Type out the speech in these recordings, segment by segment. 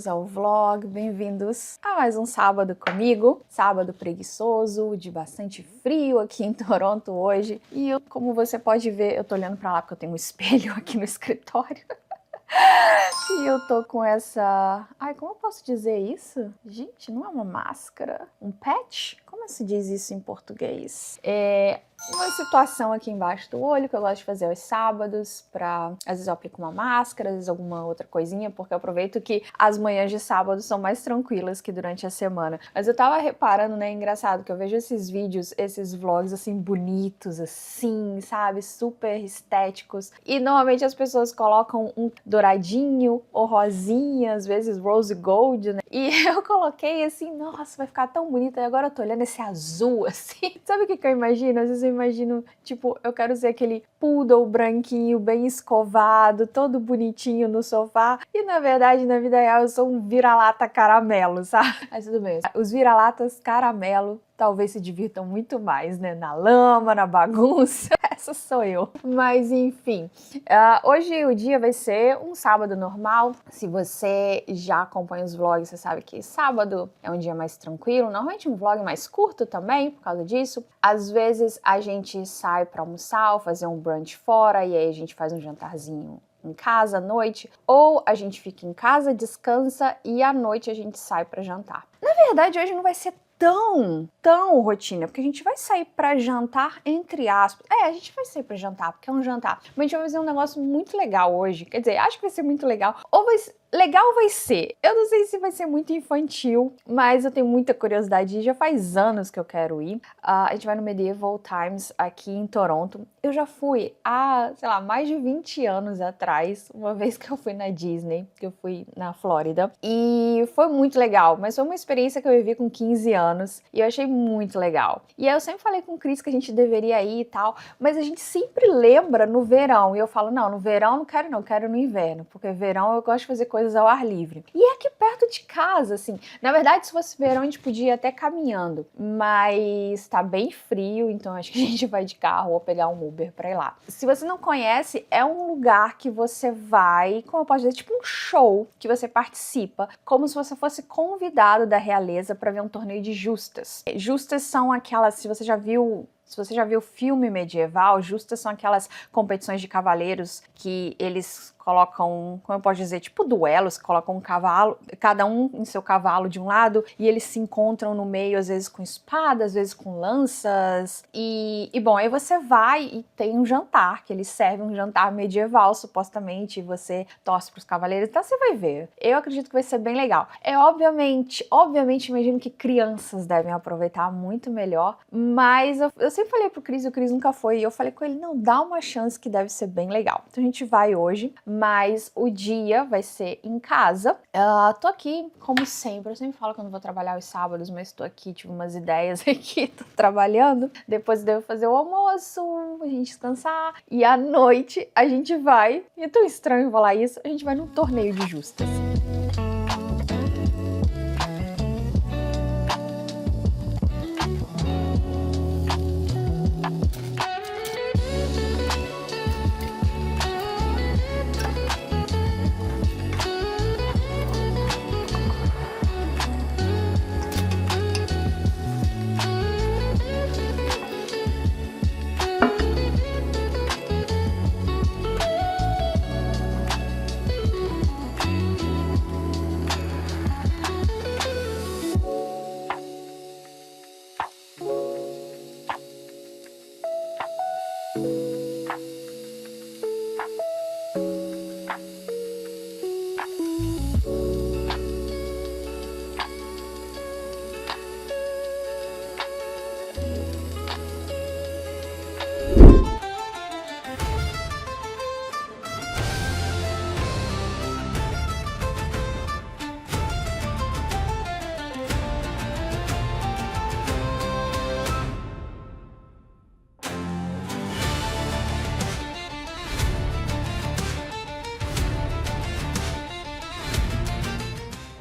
bem-vindos ao vlog, bem-vindos a mais um sábado comigo. Sábado preguiçoso, de bastante frio aqui em Toronto hoje. E como você pode ver, eu tô olhando pra lá porque eu tenho um espelho aqui no escritório. E eu tô com essa... Ai, como eu posso dizer isso? Gente, não é uma máscara? Um patch? Como se diz isso em português? É uma situação aqui embaixo do olho que eu gosto de fazer aos sábados às vezes eu aplico uma máscara, às vezes alguma outra coisinha, porque eu aproveito que as manhãs de sábado são mais tranquilas que durante a semana. Mas eu tava reparando, né, engraçado, que eu vejo esses vídeos, esses vlogs, assim, bonitos, assim, sabe? Super estéticos. E normalmente as pessoas colocam um douradinho ou rosinha, às vezes rose gold, né? E eu coloquei assim, nossa, vai ficar tão bonita. E agora eu tô olhando esse azul, assim. Sabe o que eu imagino? Às vezes eu imagino, tipo, eu quero ser aquele poodle branquinho, bem escovado, todo bonitinho no sofá. E na verdade, na vida real, eu sou um vira-lata caramelo, sabe? Mas tudo bem. Os vira-latas caramelo talvez se divirtam muito mais, né? Na lama, na bagunça. Essa sou eu. Mas enfim, hoje o dia vai ser um sábado normal. Se você já acompanha os vlogs, você sabe que sábado é um dia mais tranquilo. Normalmente um vlog mais curto também, por causa disso. Às vezes a gente sai para almoçar ou fazer um brunch fora e aí a gente faz um jantarzinho em casa à noite, ou a gente fica em casa, descansa e à noite a gente sai para jantar. Na verdade, hoje não vai ser tão rotina, porque a gente vai sair pra jantar, entre aspas. A gente vai sair pra jantar, porque é um jantar. Mas a gente vai fazer um negócio muito legal hoje. Quer dizer, acho que vai ser muito legal. Legal vai ser. Eu não sei se vai ser muito infantil, mas eu tenho muita curiosidade e já faz anos que eu quero ir. A gente vai no Medieval Times aqui em Toronto. Eu já fui há, sei lá, mais de 20 anos atrás, uma vez que eu fui na Disney, que eu fui na Flórida. E foi muito legal, mas foi uma experiência que eu vivi com 15 anos e eu achei muito legal. E aí eu sempre falei com o Chris que a gente deveria ir e tal, mas a gente sempre lembra no verão. E eu falo, não, no verão não, quero no inverno, porque verão eu gosto de fazer coisas ao ar livre. E é aqui perto de casa, assim. Na verdade, se fosse verão, a gente podia ir até caminhando, mas tá bem frio, então acho que a gente vai de carro ou pegar um Uber pra ir lá. Se você não conhece, é um lugar que você vai, como eu posso dizer, tipo um show que você participa, como se você fosse convidado da realeza para ver um torneio de justas. Justas são aquelas, se você já viu filme medieval, justas são aquelas competições de cavaleiros que eles colocam, como eu posso dizer, tipo duelos, colocam um cavalo, cada um em seu cavalo de um lado, e eles se encontram no meio, às vezes com espadas, às vezes com lanças, e bom, aí você vai e tem um jantar, que eles servem um jantar medieval, supostamente, e você torce pros cavaleiros, então você vai ver. Eu acredito que vai ser bem legal. Obviamente, imagino que crianças devem aproveitar muito melhor, mas eu sempre falei pro Chris, e o Chris nunca foi, e eu falei com ele, não, dá uma chance que deve ser bem legal. Então a gente vai hoje, mas o dia vai ser em casa. Tô aqui, como sempre, eu sempre falo que eu não vou trabalhar os sábados, mas tô aqui, tive umas ideias aqui, tô trabalhando. Depois eu devo fazer o almoço, a gente descansar, e à noite a gente vai, e é tão estranho falar isso, a gente vai num torneio de justas.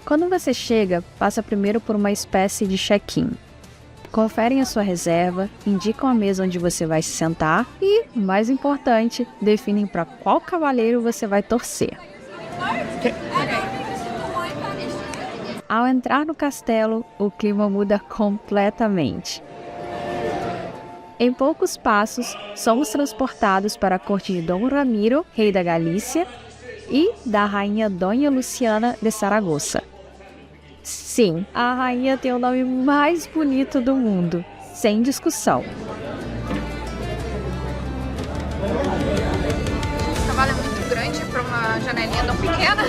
Quando você chega, passa primeiro por uma espécie de check-in. Conferem a sua reserva, indicam a mesa onde você vai se sentar e, mais importante, definem para qual cavaleiro você vai torcer. Ao entrar no castelo, o clima muda completamente. Em poucos passos, somos transportados para a corte de Dom Ramiro, rei da Galícia, e da rainha Dona Luciana de Saragoça. Sim, a rainha tem o nome mais bonito do mundo, sem discussão. Esse cavalo é muito grande para uma janelinha tão pequena.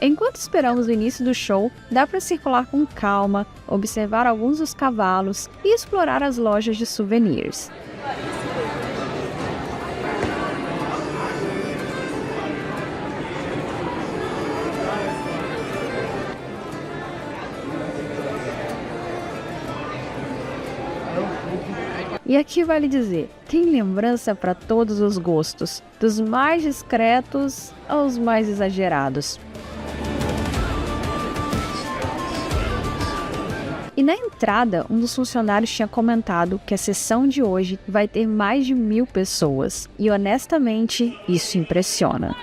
Enquanto esperamos o início do show, dá para circular com calma, observar alguns dos cavalos e explorar as lojas de souvenirs. E aqui vale dizer, tem lembrança para todos os gostos, dos mais discretos aos mais exagerados. E na entrada, um dos funcionários tinha comentado que a sessão de hoje vai ter mais de 1000 pessoas. E honestamente, isso impressiona.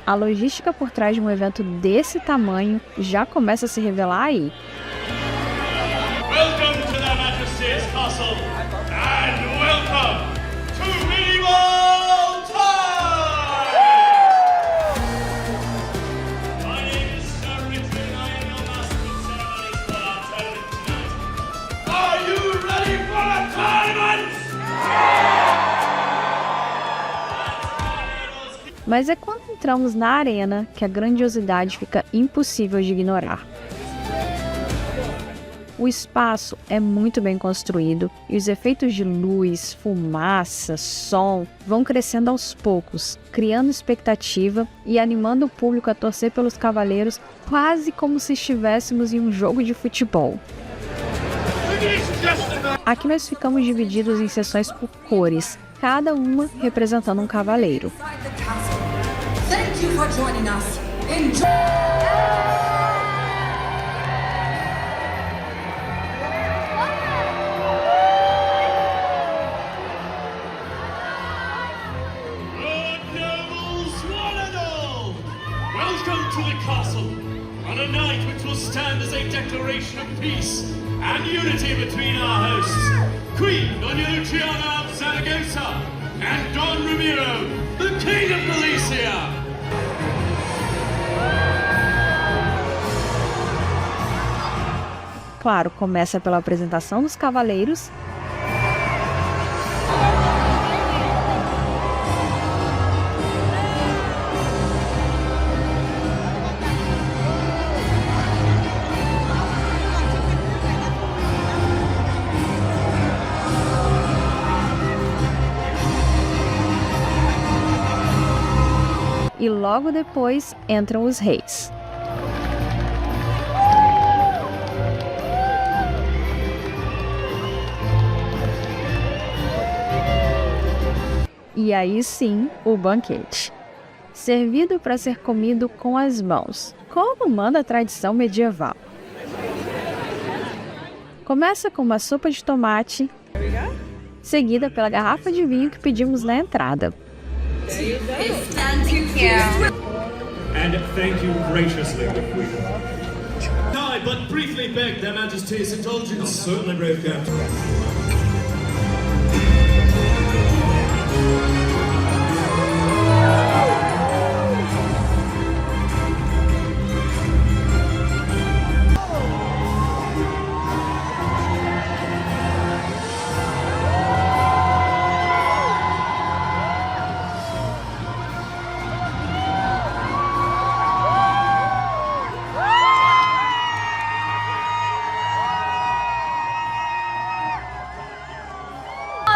A logística por trás de um evento desse tamanho já começa a se revelar aí. Welcome to Their Majesty's Castle, and welcome to Medieval Times! My name is Sir Richard, I am your master of ceremonies for our tournament tonight. Are you ready for a tournament? Mas é quando entramos na arena que a grandiosidade fica impossível de ignorar. O espaço é muito bem construído e os efeitos de luz, fumaça, som vão crescendo aos poucos, criando expectativa e animando o público a torcer pelos cavaleiros quase como se estivéssemos em um jogo de futebol. Aqui nós ficamos divididos em seções por cores, cada uma representando um cavaleiro. Thank you for joining us. Enjoy. Good nobles, one and all! Welcome to the castle, on a night which will stand as a declaration of peace and unity between our hosts, Queen Dona Luciana of Zaragoza and Don Ramiro, the King of Galicia! Claro, começa pela apresentação dos cavaleiros. E logo depois entram os reis. E aí sim, o banquete. Servido para ser comido com as mãos, como manda a tradição medieval. Começa com uma sopa de tomate, seguida pela garrafa de vinho que pedimos na entrada. And thank you graciously, the Queen. I but briefly beg Their Majesty's indulgence. Certainly, brave Captain.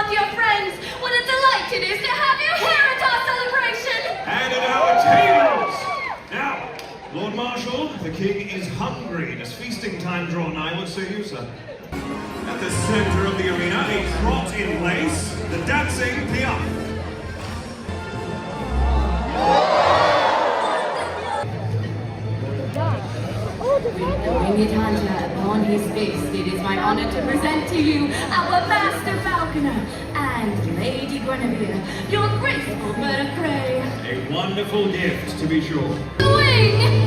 Dear friends, what a delight it is to have you here at our celebration! And at our tables! Now, Lord Marshal, the King is hungry. Does feasting time draw nigh? What say you, sir? At the center of the arena, a trot in lace, the dancing Piaf. Guinevere, your graceful bird of prey. A wonderful gift, to be sure. Wing!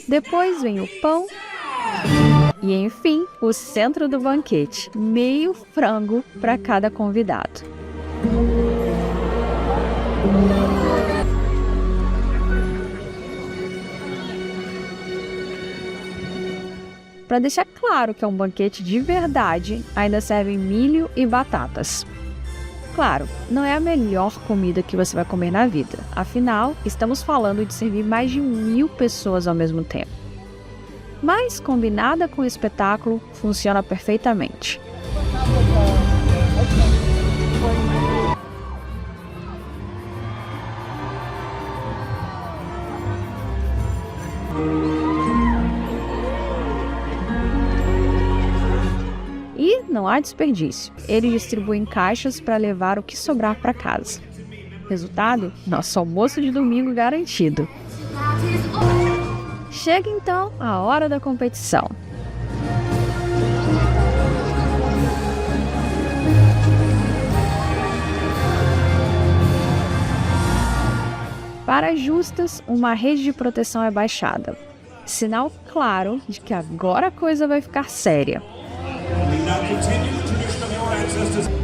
Depois vem o pão e, enfim, o centro do banquete, meio frango para cada convidado. Para deixar claro que é um banquete de verdade, ainda servem milho e batatas. Claro, não é a melhor comida que você vai comer na vida. Afinal, estamos falando de servir mais de 1000 pessoas ao mesmo tempo. Mas, combinada com o espetáculo, funciona perfeitamente. E não há desperdício. Ele distribui em caixas para levar o que sobrar para casa. Resultado? Nosso almoço de domingo garantido. Chega então a hora da competição. Para as justas, uma rede de proteção é baixada. Sinal claro de que agora a coisa vai ficar séria. Now continue the tradition of your ancestors.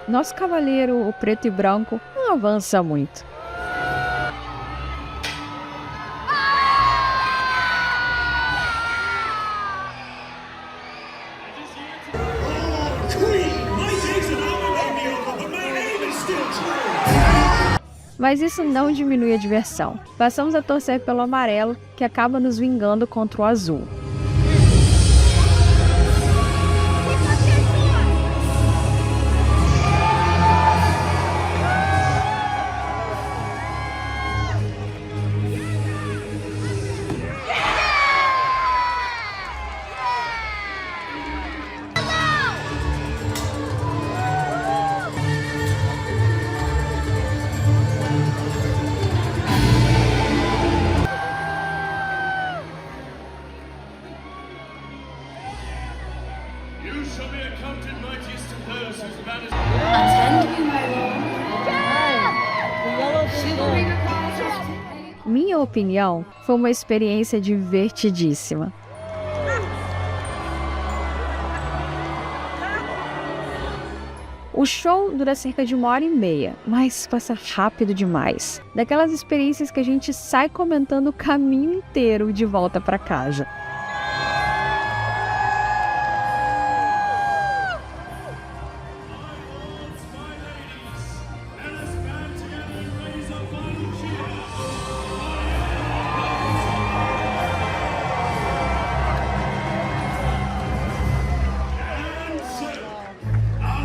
Nosso cavaleiro, o preto e branco, não avança muito. Mas isso não diminui a diversão. Passamos a torcer pelo amarelo, que acaba nos vingando contra o azul. Attend me, my lord. Chivalry requires us to pay. Minha opinião, foi uma experiência divertidíssima. O show dura cerca de 1h30, mas passa rápido demais. Daquelas experiências que a gente sai comentando o caminho inteiro de volta para casa.